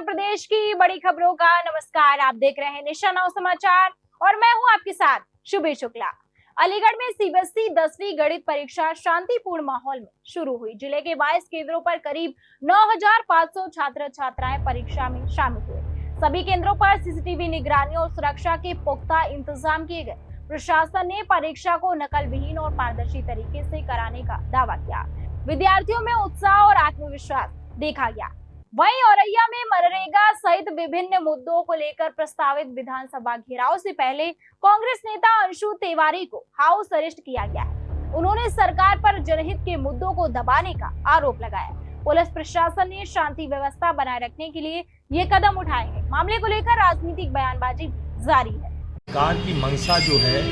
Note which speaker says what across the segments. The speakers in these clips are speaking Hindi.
Speaker 1: प्रदेश की बड़ी खबरों का नमस्कार। आप देख रहे हैं निशा नाउ समाचार और मैं हूं आपके साथ शुभे शुक्ला। अलीगढ़ में सीबीएसई 10वीं गणित परीक्षा शांतिपूर्ण माहौल में शुरू हुई। जिले के 22 केंद्रों पर करीब 9,500 छात्र छात्राएं परीक्षा में शामिल हुए। सभी केंद्रों पर सीसीटीवी निगरानी और सुरक्षा के पुख्ता इंतजाम किए गए। प्रशासन ने परीक्षा को नकल विहीन और पारदर्शी तरीके से कराने का दावा किया। विद्यार्थियों में उत्साह और आत्मविश्वास देखा गया। वहीं औरैया में मनरेगा सहित विभिन्न मुद्दों को लेकर प्रस्तावित विधानसभा घेराव से पहले कांग्रेस नेता अंशु तिवारी को हाउस अरेस्ट किया गया है। उन्होंने सरकार पर जनहित के मुद्दों को दबाने का आरोप लगाया। पुलिस प्रशासन ने शांति व्यवस्था बनाए रखने के लिए ये कदम उठाए हैं। मामले को लेकर राजनीतिक बयानबाजी जारी है।
Speaker 2: सरकार की मंशा जो है,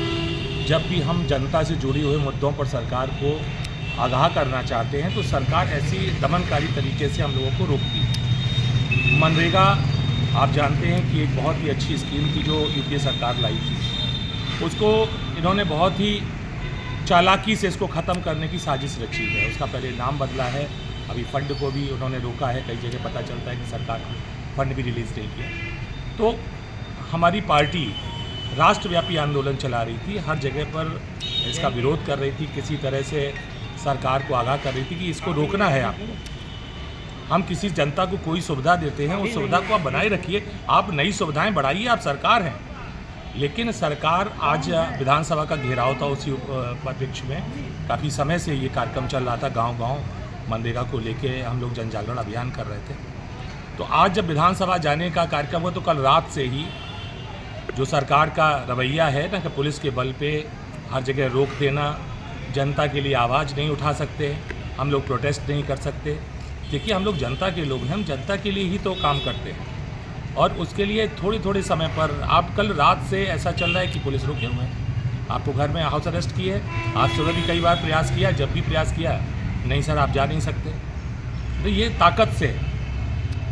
Speaker 2: जब भी हम जनता से जुड़ी हुए मुद्दों पर सरकार को आगाह करना चाहते हैं तो सरकार ऐसी दमनकारी तरीके से हम लोगों को रोकती है। मनरेगा आप जानते हैं कि एक बहुत ही अच्छी स्कीम थी जो यूपीए सरकार लाई थी। उसको इन्होंने बहुत ही चालाकी से इसको ख़त्म करने की साजिश रची है। उसका पहले नाम बदला है, अभी फंड को भी उन्होंने रोका है। कई जगह पता चलता है कि सरकार फंड भी रिलीज़ नहीं किया। तो हमारी पार्टी राष्ट्रव्यापी आंदोलन चला रही थी, हर जगह पर इसका विरोध कर रही थी, किसी तरह से सरकार को आगाह कर रही थी कि इसको रोकना है। आपको हम किसी जनता को कोई सुविधा देते हैं, उस सुविधा को आप बनाए रखिए, आप नई सुविधाएं बढ़ाइए, आप सरकार हैं। लेकिन सरकार आज विधानसभा का घेराव था, उसी परिप्रेक्ष्य में काफ़ी समय से ये कार्यक्रम चल रहा था। गांव-गांव मनरेगा को लेके हम लोग जन जागरण अभियान कर रहे थे। तो आज जब विधानसभा जाने का कार्यक्रम हुआ तो कल रात से ही जो सरकार का रवैया है ना कि पुलिस के बल पे हर जगह रोक देना, जनता के लिए आवाज़ नहीं उठा सकते, हम लोग प्रोटेस्ट नहीं कर सकते। देखिए, हम लोग जनता के लोग हैं, हम जनता के लिए ही तो काम करते हैं। और उसके लिए थोड़े थोड़े समय पर आप कल रात से ऐसा चल रहा है कि पुलिस रोके हुए हैं, आपको घर में हाउस अरेस्ट किए। आज सुबह भी कई बार प्रयास किया, जब भी प्रयास किया नहीं सर आप जा नहीं सकते। तो ये ताकत से,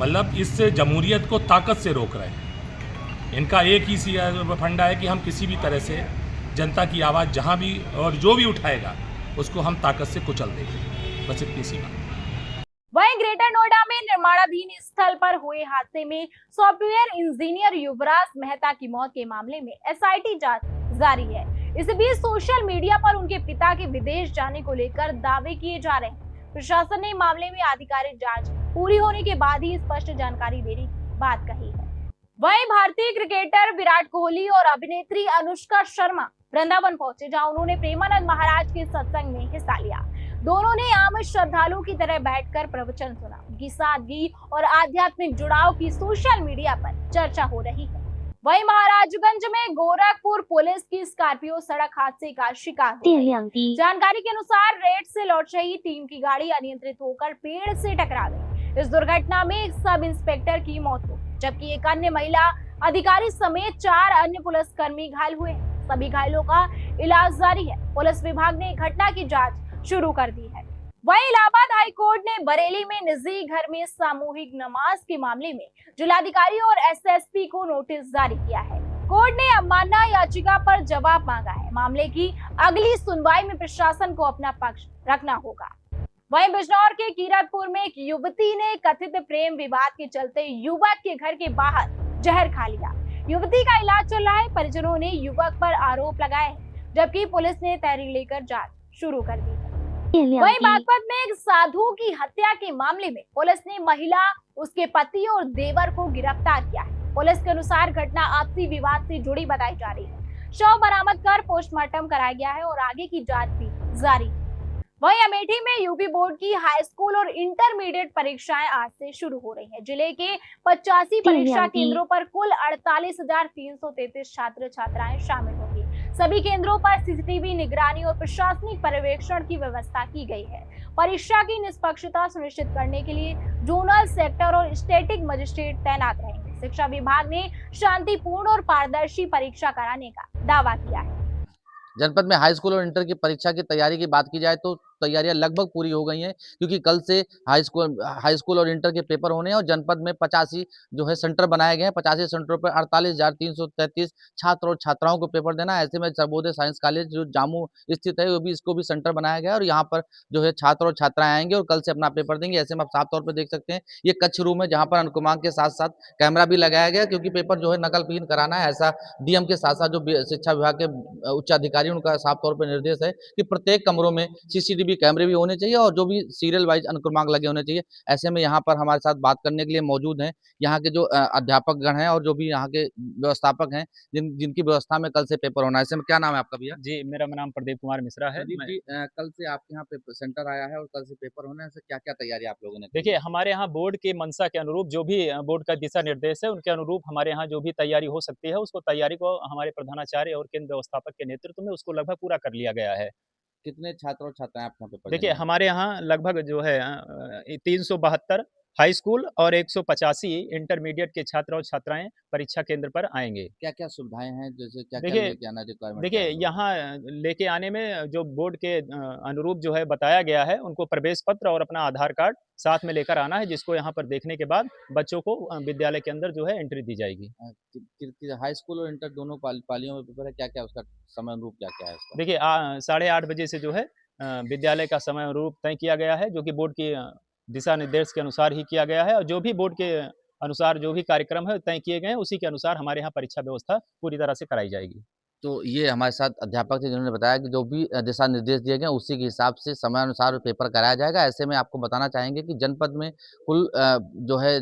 Speaker 2: मतलब इस जमहूरियत को ताकत से रोक रहे हैं। इनका एक ही फंडा है कि हम किसी भी तरह से जनता की आवाज़ जहां भी और जो भी उठाएगा उसको हम ताकत से कुचल देंगे। बस इतनी सी बात।
Speaker 1: वहीं ग्रेटर नोएडा में निर्माणाधीन स्थल पर हुए हादसे में सॉफ्टवेयर इंजीनियर युवराज मेहता की मौत के मामले में एसआईटी जांच जारी है। इस बीच सोशल मीडिया पर उनके पिता के विदेश जाने को लेकर दावे किए जा रहे हैं। प्रशासन ने मामले में आधिकारिक जांच पूरी होने के बाद ही स्पष्ट जानकारी देने की बात कही है। वहीं भारतीय क्रिकेटर विराट कोहली और अभिनेत्री अनुष्का शर्मा वृंदावन पहुंचे, जहां उन्होंने प्रेमानंद महाराज के सत्संग में हिस्सा लिया। दोनों ने आम श्रद्धालु की तरह बैठकर प्रवचन सुना। उनकी सादगी और आध्यात्मिक जुड़ाव की सोशल मीडिया पर चर्चा हो रही है। वहीं महाराजगंज में गोरखपुर पुलिस की स्कॉर्पियो सड़क हादसे का शिकार हो गई। जानकारी के अनुसार रेड से लौट रही टीम की गाड़ी अनियंत्रित होकर पेड़ से टकरा गई। इस दुर्घटना में एक सब इंस्पेक्टर की मौत हो, जबकि एक अन्य महिला अधिकारी समेत 4 अन्य पुलिसकर्मी घायल हुए हैं। सभी घायलों का इलाज जारी है। पुलिस विभाग ने घटना की जांच शुरू कर दी है। वहीं इलाहाबाद हाई कोर्ट ने बरेली में निजी घर में सामूहिक नमाज के मामले में जिलाधिकारी और एसएसपी को नोटिस जारी किया है। कोर्ट ने अवमानना याचिका पर जवाब मांगा है। मामले की अगली सुनवाई में प्रशासन को अपना पक्ष रखना होगा। वहीं बिजनौर के कीरतपुर में एक युवती ने कथित प्रेम विवाद के चलते युवक के घर के बाहर जहर खा लिया। युवती का इलाज चल रहा है। परिजनों ने युवक पर आरोप लगाए हैं, जबकि पुलिस ने तहरीर लेकर जांच शुरू कर दी है। वहीं बागपत में एक साधु की हत्या के मामले में पुलिस ने महिला, उसके पति और देवर को गिरफ्तार किया है। पुलिस के अनुसार घटना आपसी विवाद से जुड़ी बताई जा रही है। शव बरामद कर पोस्टमार्टम कराया गया है और आगे की जांच भी जारी है। वहीं अमेठी में यूपी बोर्ड की हाई स्कूल और इंटरमीडिएट परीक्षाएं आज से शुरू हो रही हैं। जिले के 85 परीक्षा केंद्रों पर कुल 48,333 छात्र छात्राएं शामिल होंगी। सभी केंद्रों पर सीसीटीवी निगरानी और प्रशासनिक पर्यवेक्षण की व्यवस्था की गई है। परीक्षा की निष्पक्षता सुनिश्चित करने के लिए जोनल, सेक्टर और स्टैटिक मजिस्ट्रेट तैनात रहेंगे। शिक्षा विभाग ने शांतिपूर्ण और पारदर्शी परीक्षा कराने का दावा किया है।
Speaker 3: जनपद में हाई स्कूल और इंटर की परीक्षा की तैयारी की बात की जाए तो तैयारियां लगभग पूरी हो गई हैं, क्योंकि कल से हाई स्कूल और इंटर के पेपर होने हैं और जनपद में 85 जो है सेंटर बनाए गए हैं। 85 सेंटरों पर 48,333 छात्र और छात्राओं को पेपर देना है। ऐसे में सर्वोदय साइंस कॉलेज जो जामू स्थित है, वो भी इसको भी सेंटर बनाया गया है और यहाँ पर जो है छात्र और छात्राएं आएंगे और कल से अपना पेपर देंगे। ऐसे में आप साफ तौर पर देख सकते हैं ये कक्ष रूम है, जहाँ पर अंकमांक के साथ साथ कैमरा भी लगाया गया, क्योंकि पेपर जो है नकलविहीन कराना है। ऐसा डीएम के साथ साथ जो शिक्षा विभाग के उच्च अधिकारी, उनका साफ तौर पर निर्देश है कि प्रत्येक कमरों में सीसीटीवी कैमरे भी होने चाहिए और जो भी सीरियल वाइज अनुक्रमांक लगे होने चाहिए। ऐसे में यहाँ पर हमारे साथ बात करने के लिए मौजूद हैं यहाँ के जो अध्यापक गण हैं और जो भी यहाँ के व्यवस्थापक हैं, जिनकी व्यवस्था में कल से पेपर होना है। ऐसे में क्या नाम है आपका भैया?
Speaker 4: जी, मेरा नाम प्रदीप कुमार मिश्रा है।
Speaker 3: प्रदीप जी, कल से आपके यहाँ पे सेंटर आया है और कल से पेपर होने से क्या क्या तैयारी आप लोगों ने की?
Speaker 4: देखिए, हमारे यहाँ बोर्ड की मंशा के अनुरूप जो भी बोर्ड का दिशा निर्देश है, उनके अनुरूप हमारे यहाँ जो भी तैयारी हो सकती है, उसको तैयारी को हमारे प्रधानाचार्य और केंद्र व्यवस्थापक के नेतृत्व में उसको लगभग पूरा कर लिया गया है।
Speaker 3: कितने छात्र और छात्राएं आपके यहाँ पेपर
Speaker 4: देखिए,
Speaker 3: देने आए हैं?
Speaker 4: हमारे यहाँ लगभग जो है 372 हाई स्कूल और 185 इंटरमीडिएट के छात्र और छात्राएँ परीक्षा केंद्र पर आएँगे।
Speaker 3: क्या क्या सुविधाएं हैं, जैसे क्या क्या
Speaker 4: देखिए
Speaker 3: लेके आना रिक्वायरमेंट?
Speaker 4: देखिए, यहाँ लेके आने में जो बोर्ड के अनुरूप जो है बताया गया है, उनको प्रवेश पत्र और अपना आधार कार्ड साथ में लेकर आना है, जिसको यहाँ पर देखने के बाद बच्चों को विद्यालय के अंदर जो है एंट्री दी जाएगी।
Speaker 3: हाई स्कूल और इंटर दोनों पालियों में पेपर है, क्या क्या उसका समय अनुरूप क्या क्या है उसका?
Speaker 4: देखिए 8:30 बजे से जो है विद्यालय का समय अनुरूप तय किया गया है, जो कि बोर्ड के दिशा निर्देश के अनुसार ही किया गया है और जो भी बोर्ड के अनुसार जो भी कार्यक्रम है तय किए गए हैं, उसी के अनुसार हमारे यहाँ परीक्षा व्यवस्था पूरी तरह से कराई जाएगी।
Speaker 3: तो ये हमारे साथ अध्यापक थे जिन्होंने बताया कि जो भी दिशा निर्देश दिए गए उसी के हिसाब से समय अनुसार पेपर कराया जाएगा। ऐसे में आपको बताना चाहेंगे कि जनपद में कुल जो है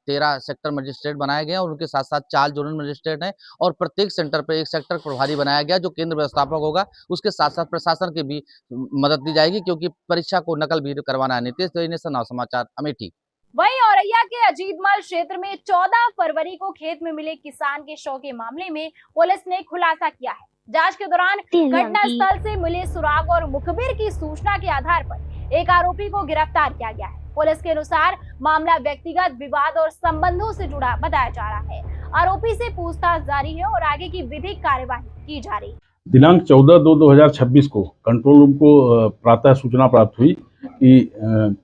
Speaker 3: 13 सेक्टर मजिस्ट्रेट बनाए गए हैं और उनके साथ साथ 4 जोनल मजिस्ट्रेट हैं और प्रत्येक सेंटर पर एक सेक्टर प्रभारी बनाया गया जो केंद्र व्यवस्थापक होगा। उसके साथ साथ प्रशासन की भी मदद दी जाएगी, क्योंकि परीक्षा को नकल भी करवाना है। नीतीश नव समाचार, अमेठी।
Speaker 1: वहीं औरैया के अजीतमल क्षेत्र में 14 फरवरी को खेत में मिले किसान के शव के मामले में पुलिस ने खुलासा किया है। जांच के दौरान घटनास्थल से मिले सुराग और मुखबिर की सूचना के आधार पर एक आरोपी को गिरफ्तार किया गया है। पुलिस के अनुसार मामला व्यक्तिगत विवाद और संबंधों से जुड़ा बताया जा रहा है। आरोपी से पूछताछ जारी है और आगे की विधिक कार्यवाही की जा रही है।
Speaker 5: दिनांक 14/2/2026 को कंट्रोल रूम को प्रातः सूचना प्राप्त हुई कि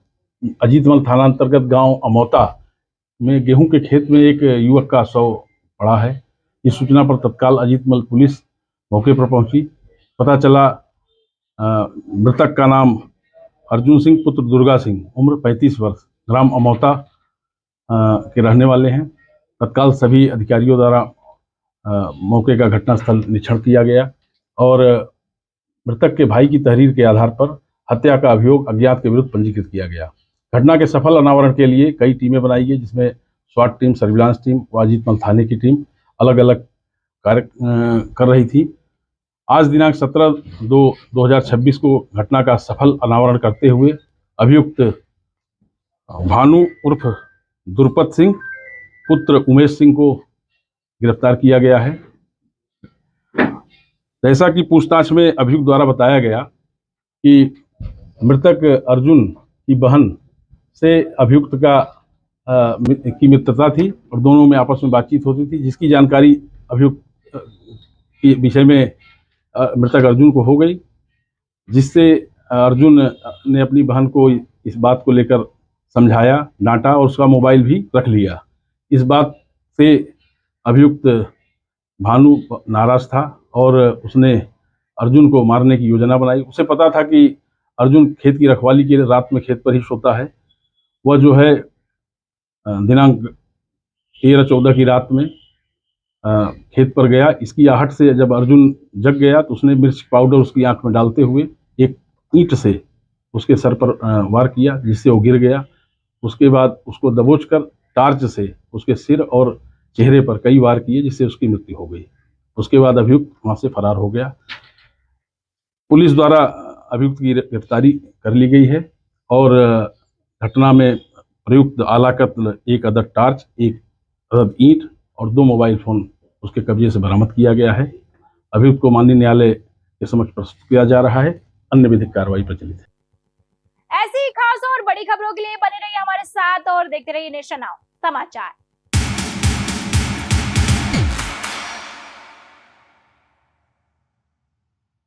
Speaker 5: अजीतमल थाना अंतर्गत गांव अमौता में गेहूं के खेत में एक युवक का शव पड़ा है। इस सूचना पर तत्काल अजीतमल पुलिस मौके पर पहुंची। पता चला मृतक का नाम अर्जुन सिंह पुत्र दुर्गा सिंह, उम्र 35 वर्ष, ग्राम अमौता के रहने वाले हैं। तत्काल सभी अधिकारियों द्वारा मौके का घटनास्थल निरीक्षण किया गया और मृतक के भाई की तहरीर के आधार पर हत्या का अभियोग अज्ञात के विरुद्ध पंजीकृत किया गया। घटना के सफल अनावरण के लिए कई टीमें बनाई गई, जिसमें स्वाट टीम, सर्विलांस टीम व अजीतमल थाने की टीम अलग अलग कार्य कर रही थी। आज दिनांक 17/2/2026 को घटना का सफल अनावरण करते हुए अभियुक्त भानु उर्फ दुर्पत सिंह पुत्र उमेश सिंह को गिरफ्तार किया गया है। जैसा कि पूछताछ में अभियुक्त द्वारा बताया गया कि मृतक अर्जुन की बहन से अभियुक्त की मित्रता थी और दोनों में आपस में बातचीत होती थी, जिसकी जानकारी अभियुक्त के विषय में मृतक अर्जुन को हो गई, जिससे अर्जुन ने अपनी बहन को इस बात को लेकर समझाया, डांटा और उसका मोबाइल भी रख लिया। इस बात से अभियुक्त भानु नाराज था और उसने अर्जुन को मारने की योजना बनाई। उसे पता था कि अर्जुन खेत की रखवाली के लिए रात में खेत पर ही सोता है। वह जो है दिनांक 13-14 की रात में खेत पर गया। इसकी आहट से जब अर्जुन जग गया तो उसने मिर्च पाउडर उसकी आंख में डालते हुए एक ईंट से उसके सर पर वार किया, जिससे वो गिर गया। उसके बाद उसको दबोचकर टार्च से उसके सिर और चेहरे पर कई वार किए, जिससे उसकी मृत्यु हो गई। उसके बाद अभियुक्त वहाँ से फरार हो गया। पुलिस द्वारा अभियुक्त की गिरफ्तारी कर ली गई है और घटना में प्रयुक्त आला कत्ल, एक अदद टार्च, एक अदद ईंट और 2 मोबाइल फोन उसके कब्जे से बरामद किया गया है। अभियुक्त को माननीय न्यायालय के समक्ष प्रस्तुत किया जा रहा है। अन्य विधिक कार्रवाई प्रचलित है।
Speaker 1: ऐसी खास और बड़ी खबरों के लिए बने रहिए हमारे साथ और देखते रहिए नेशन नाउ समाचार।